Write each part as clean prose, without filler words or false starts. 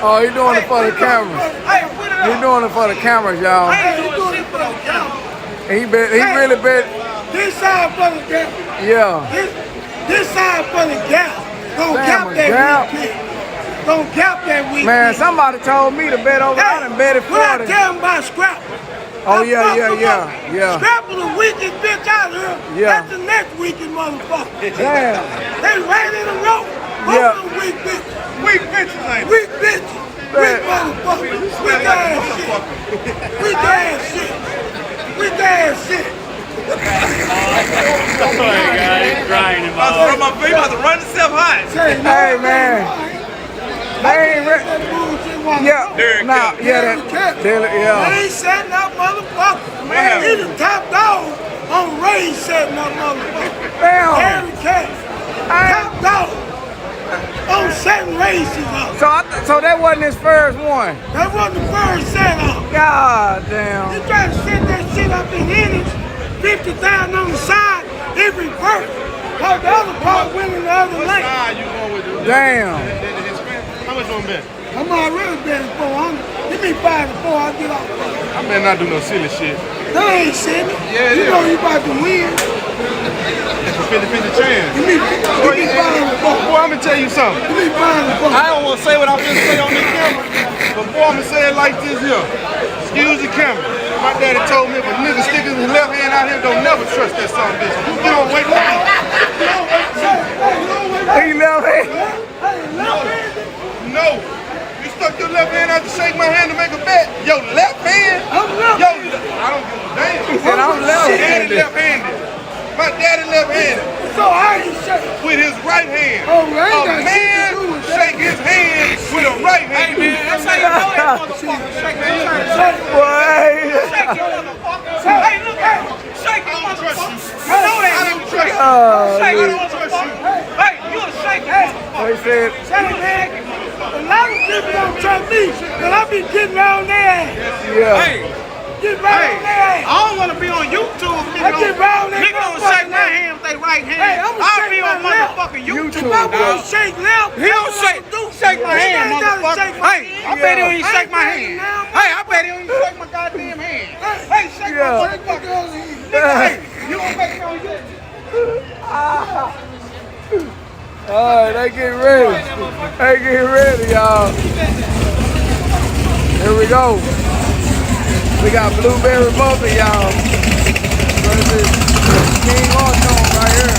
Oh, he doing it for the cameras. He doing it for the cameras, y'all. He really bet. This side for the gap. Yeah. This side for the gap. Don't gap that weekend. Don't gap that weekend. Man, somebody told me to bet over. I done bet it 40. What I tell them about scrap? Oh, yeah. Scrap of the weekend bitch out here. Yeah. That's the next weekend, motherfucker. Damn. They right in a row. Both of them weak bitches. Weak bitches, ain't Weak bitches. Weak motherfuckers. Weak ass shit. Weak ass shit. Weak ass shit. My baby about to run himself hot. Hey, man. They ain't ready. They ain't setting up motherfuckers. Man, he the top dog on race setting up motherfuckers. Damn. Harry Cash. Top dog on setting races up. So that wasn't his first one. That wasn't the first setup. God damn. He tried to set that shit up in innings, 50,000 on the side, every verse. While the other part went in the other lane. Damn. How much you want to bet? I'm already betting 400. Give me 5 to 4, I'll get off. I better not do no silly shit. That ain't silly. Yeah, you know you about to win. It's a 50-50 chance. Give me 5 to 4. Boy, I'm going to tell you something. Give me 5 to 4. I don't want to say what I'm going to say on this camera, but boy, I'm going to say it like this here. Excuse the camera. My daddy told me if a nigga stick his left hand out here, don't never trust that son of a bitch. You don't wait for me. He left hand. No. You stuck your left hand out to shake my hand to make a bet. Your left hand? I'm left. Yo, I don't give a damn. He said I'm left-handed. Daddy left-handed. My daddy left-handed. So how you shake? With his right hand. Oh, right. A man shake his hand with a right hand. Hey, man, that's how you know that motherfucker. Shake that hand. Boy. Shake your motherfucker. Hey, look at him. Shake your motherfucker. You know that. I don't trust you. Shake your motherfucker. Hey, you a shake motherfucker. He said. Say, man, a lot of people don't trust me, but I be getting around their ass. Yeah. Hey. Get around their ass. I don't want to be on YouTube. I get around their nigga don't shake my hand with their right hand. Hey, I'll be on motherfucking YouTube. If I want to shake left, he don't shake my hand, motherfucker. Hey, I bet he don't even shake my hand. Hey, I bet he don't even shake my goddamn hand. Hey, shake my motherfucking hand. Hey, you don't make it on YouTube. Alright, they getting ready. They getting ready, y'all. Here we go. We got Blueberry Bubble, y'all. Versus King Hawthorne right here.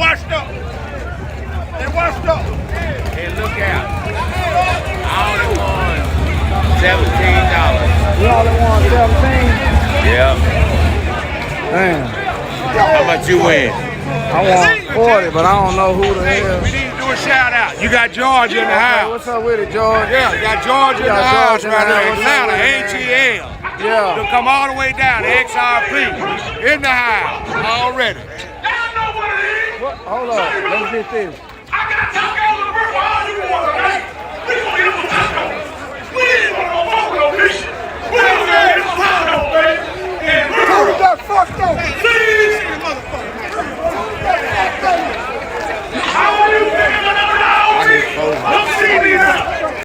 washed up. They washed up. And look out. I only won $17. You only won 17? Yeah. Damn. How much you win? I won 40, but I don't know who the hell. We need to do a shout out. You got Georgia in the Hey, house. what's up with it, George? Yeah, you got Georgia in the house right there. Atlanta, ATL. Yeah. To come all the way down to XRP. In the house already. What? Hold on. Let's get this.